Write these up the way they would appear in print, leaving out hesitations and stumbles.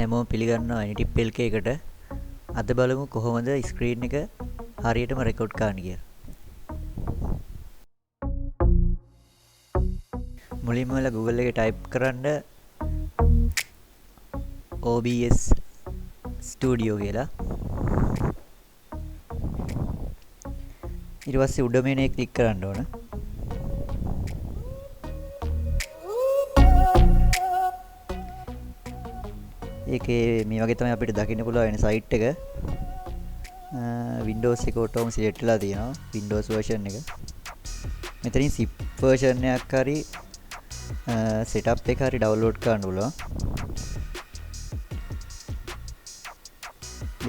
හැමෝම පිළිගන්නවා NTPL එකකට. අද බලමු කොහොමද ස්ක්‍රීන් එක හරියටම රෙකෝඩ් කරන්න කියලා. මුලින්ම Google එකේ ටයිප් කරන්න OBS Studio කියලා. ඊට පස්සේ උඩ මේනේ ක්ලික් කරන්න ඕන. ඒකේ මේ වගේ තමයි අපිට දකින්න පුළුවන් වෙන සයිට් එක. Windows එක ඔටෝම සිලෙක්ට් වෙලා තියෙනවා. Windows version එක. මෙතනින් zip version එකක් හරි setup එක හරි download කරන්න පුළුවන්.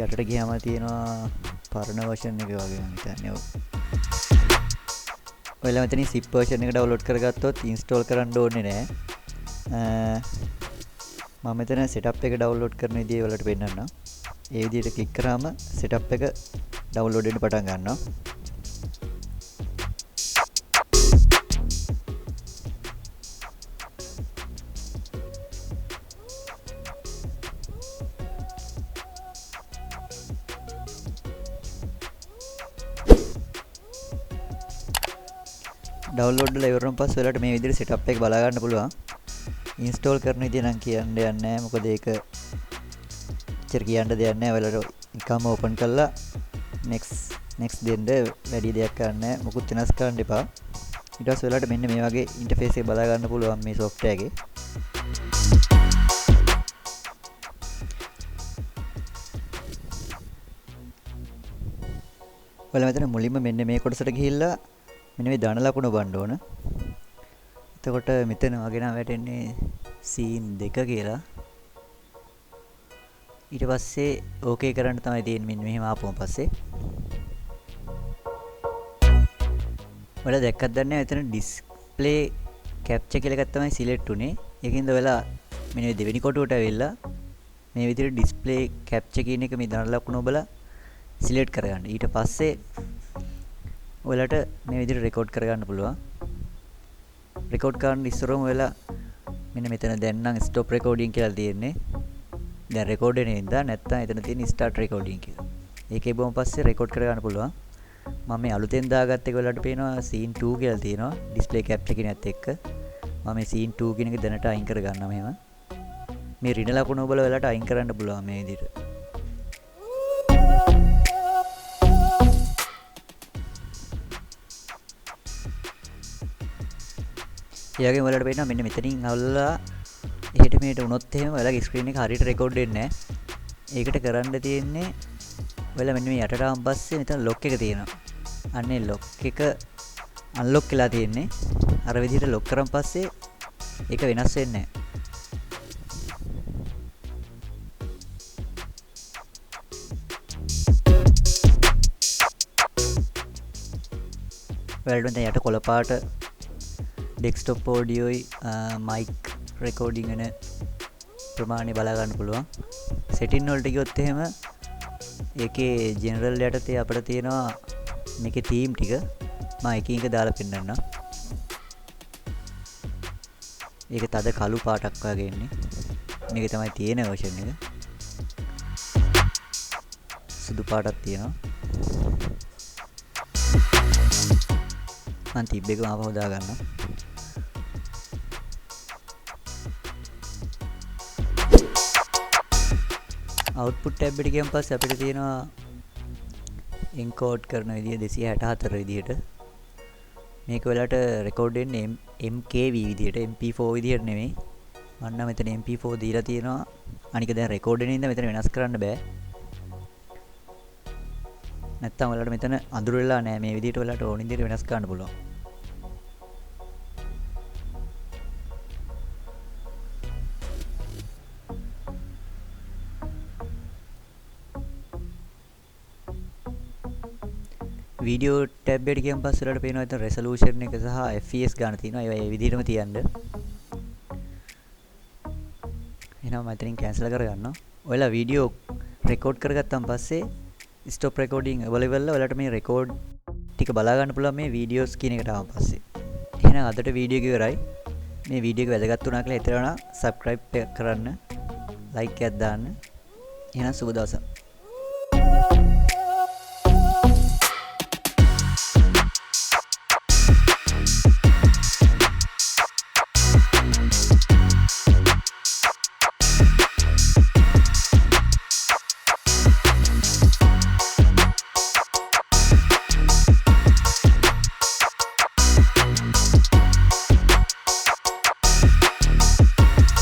යටට ගියාම තියෙනවා පරණ version එක වගේ මම හිතන්නේ. ඔයාලා මෙතනින් zip version එක download කරගත්තොත් install කරන්න ඕනේ නැහැ. මම මෙතන setup එක download කරන විදිය වලට පෙන්නන්නම්. ඒ විදිහට ක්ලික් කරාම setup එක download වෙන්න පටන් ගන්නවා. download කරලා ඉවරනම් පස්සේ ඔයාලට මේ විදිහට setup එක බලා ගන්න පුළුවන්. install කරන විදිය නම් කියන්න යන්නේ නැහැ. මොකද ඒක එච්චර කියන්න දෙයක් නැහැ. ඔයාලට නිකම්ම open කරලා next දෙන්න වැඩි දෙයක් කරන්න නැහැ. මොකුත් වෙනස් කරන්න එපා. ඊට පස්සේ ඔයාලට මෙන්න මේ වගේ interface එක බලා ගන්න පුළුවන් මේ software එකේ. ඔයාලා මෙතන මුලින්ම මෙන්න මේ කොටසට ගිහිල්ලා මෙන්න මේ ධන ලකුණ බලන්න ඕන. එතකොට මෙතන වගේ නම් වැටෙන්නේ scene 2 කියලා. ඊට පස්සේ ඕකේ කරන්න තමයි තියෙන්නේ. මෙන්න මෙහෙම ආපුවම පස්සේ ඔයාලා දැක්කත් දන්නේ නැහැ මෙතන display capture කියලා එකක් තමයි select උනේ. ඒකින්ද ඔයාලා මෙන්න දෙවෙනි කොටුවට ඇවිල්ලා මේ විදිහට display capture කියන එක මේ ධන ලකුණ ඔබලා select කරගන්න. ඊට පස්සේ ඔයාලට මේ විදිහට record කරගන්න පුළුවන්. record කරන්න ඉස්සරම ඔයාලා මෙන්න මෙතන දැන් නම් stop recording කියලා තියෙන්නේ. දැන් record වෙන ඉඳලා නැත්නම් එතන තියෙන start recording කියලා. ඒකේ බොම පස්සේ record කරගන්න පුළුවන්. මම මේ අලුතෙන් දාගත්ත එක ඔයාලට පේනවා scene 2 කියලා තියෙනවා. display capture කියනත් එක්ක. මම මේ scene 2 කියන එක දැනට අයින් කරගන්නවා මෙහෙම. මේ ඍණ ලකුණ ඔබලා ඔයාලට අයින් කරන්න පුළුවන් මේ විදිහට. ඊයගෙන් ඔයාලට පේනවා මෙන්න මෙතනින් අවුල්ලා එහෙට මෙහෙට වුණොත් එහෙම ඔයාලගේ ස්ක්‍රීන් එක හරියට රෙකෝඩ් වෙන්නේ නැහැ. ඒකට කරන්න තියෙන්නේ ඔයාලා මෙන්න මේ යටට ආවන් පස්සේ මෙතන ලොක් එක තියෙනවා. අන්නේ ලොක් එක අන්ලොක් වෙලා තියෙන්නේ. අර විදිහට ලොක් කරන් පස්සේ ඒක වෙනස් වෙන්නේ නැහැ. ඔයාලට දැන් යට කොළ පාට desktop audio mic recording වෙන ප්‍රමාණය බලා ගන්න පුළුවන්. setting වලට ගියොත් එහෙම ඒකේ general යටතේ අපිට තියෙනවා මේකේ theme ටික මම එකින් එක දාලා පෙන්නන්නම්. ඒක තද කළු පාටක් වගේ එන්නේ. මේක තමයි තියෙන version එක. සුදු පාටක් තියෙනවා. මම තිබ් එක ආපහු දා ගන්නවා. output tab එකට ගියන් පස්සේ අපිට තියෙනවා encode කරන විදිය 264 විදියට. මේක ඔයාලට රෙකෝඩ් වෙන්නේ MKV විදියට MP4 විදියට නෙමෙයි. මම නම් මෙතන MP4 දීලා තියෙනවා. අනික දැන් රෙකෝඩ් වෙන ඉඳන් මෙතන වෙනස් කරන්න බෑ. නැත්තම් ඔයාලට මෙතන අඳුර වෙලා නැහැ. මේ විදියට ඔයාලට ඕන විදියට වෙනස් කරන්න පුළුවන්. වීඩියෝ ටැබ් එකට ගියන් පස්සේ ඔයාලට පේනවා එතන රෙසලූෂන් එක සහ FPS ගන්න තියෙනවා. ඒවා ඒ විදිහටම තියන්න. එහෙනම් මම එතනින් කැන්සල් කරගන්නවා. ඔයාලා වීඩියෝ රෙකෝඩ් කරගත්තාන් පස්සේ stop recording available වල ඔයාලට මේ රෙකෝඩ් ටික බලා ගන්න පුළුවන් මේ වීඩියෝස් කියන එකට ආවන් පස්සේ. එහෙනම් අදට වීඩියෝ එක ඉවරයි. මේ වීඩියෝ එක වැදගත් වුණා කියලා හිතනවා නම් subscribe කරන්න, ලයික් එකක් දාන්න. එහෙනම් සුබ දවසක්.